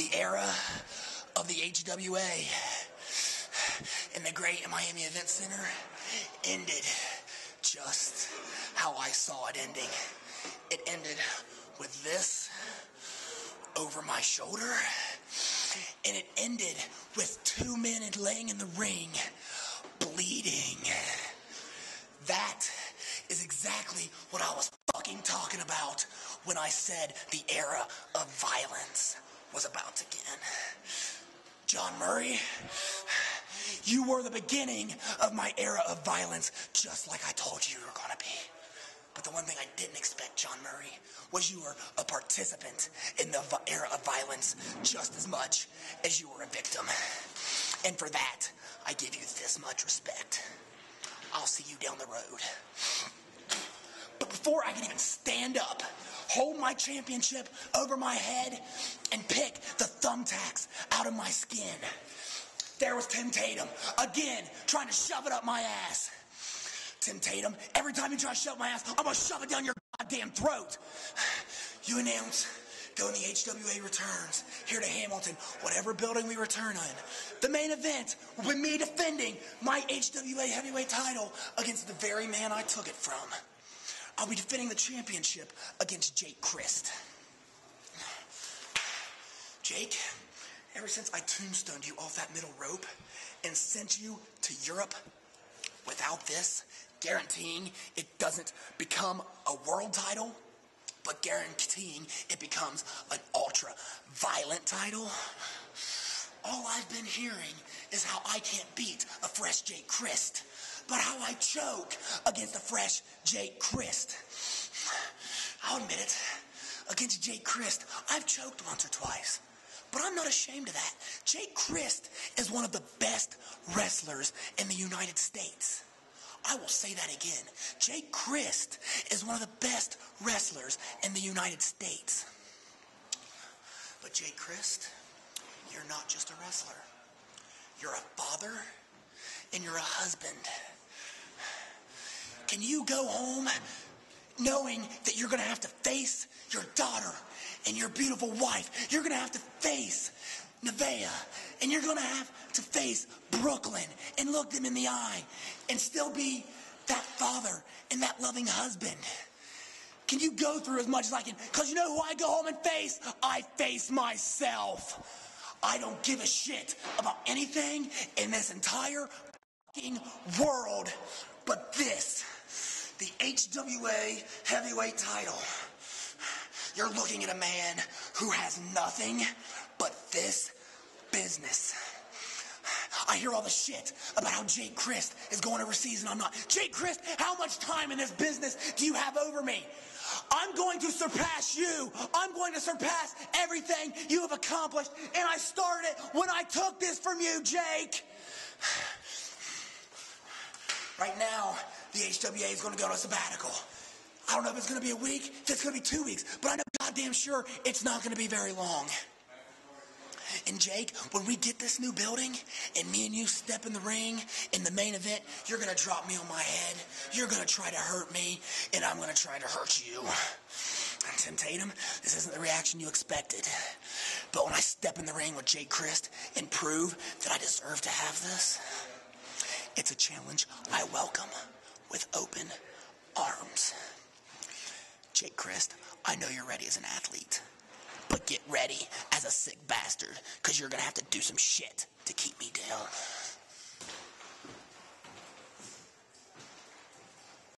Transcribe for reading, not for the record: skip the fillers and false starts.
The era of the HWA in the Great Miami Event Center ended just how I saw it ending. It ended with this over my shoulder, and it ended with 2 men laying in the ring, bleeding. That is exactly what I was fucking talking about when I said the era of violence was about to begin. John Murray, you were the beginning of my era of violence, just like I told you were going to be. But the one thing I didn't expect, John Murray, was you were a participant in the era of violence just as much as you were a victim. And for that, I give you this much respect. I'll see you down the road. But before I can even stand up, hold my championship over my head, and pick the thumbtacks out of my skin, there was Tim Tatum, again, trying to shove it up my ass. Tim Tatum, every time you try to shove my ass, I'm going to shove it down your goddamn throat. You announce, go in the HWA returns, here to Hamilton, whatever building we return in. The main event will be me defending my HWA heavyweight title against the very man I took it from. I'll be defending the championship against Jake Crist. Jake, ever since I tombstoned you off that middle rope and sent you to Europe without this, guaranteeing it doesn't become a world title, but guaranteeing it becomes an ultra-violent title, all I've been hearing is how I can't beat a fresh Jake Crist, but how I choke against a fresh Jake Crist. I'll admit it, against Jake Crist, I've choked once or twice, but I'm not ashamed of that. Jake Crist is one of the best wrestlers in the United States. I will say that again. Jake Crist is one of the best wrestlers in the United States. But Jake Crist, you're not just a wrestler. You're a father and you're a husband. Can you go home knowing that you're going to have to face your daughter and your beautiful wife? You're going to have to face Nevaeh, and you're going to have to face Brooklyn and look them in the eye and still be that father and that loving husband. Can you go through as much as I can? Because you know who I go home and face? I face myself. I don't give a shit about anything in this entire fucking world but this, the HWA heavyweight title. You're looking at a man who has nothing but this business. I hear all the shit about how Jake Crist is going overseas and I'm not. Jake Crist, how much time in this business do you have over me? I'm going to surpass you. I'm going to surpass everything you have accomplished. And I started it when I took this from you, Jake. Right now, the HWA is going to go on a sabbatical. I don't know if it's going to be a week, if it's going to be 2 weeks, but I know goddamn sure it's not going to be very long. And Jake, when we get this new building and me and you step in the ring in the main event, you're going to drop me on my head. You're going to try to hurt me, and I'm going to try to hurt you. And Tim Tatum, this isn't the reaction you expected. But when I step in the ring with Jake Crist and prove that I deserve to have this, it's a challenge I welcome with open arms. Jake Crist, I know you're ready as an athlete, but get ready as a sick bastard, because you're going to have to do some shit to keep me down.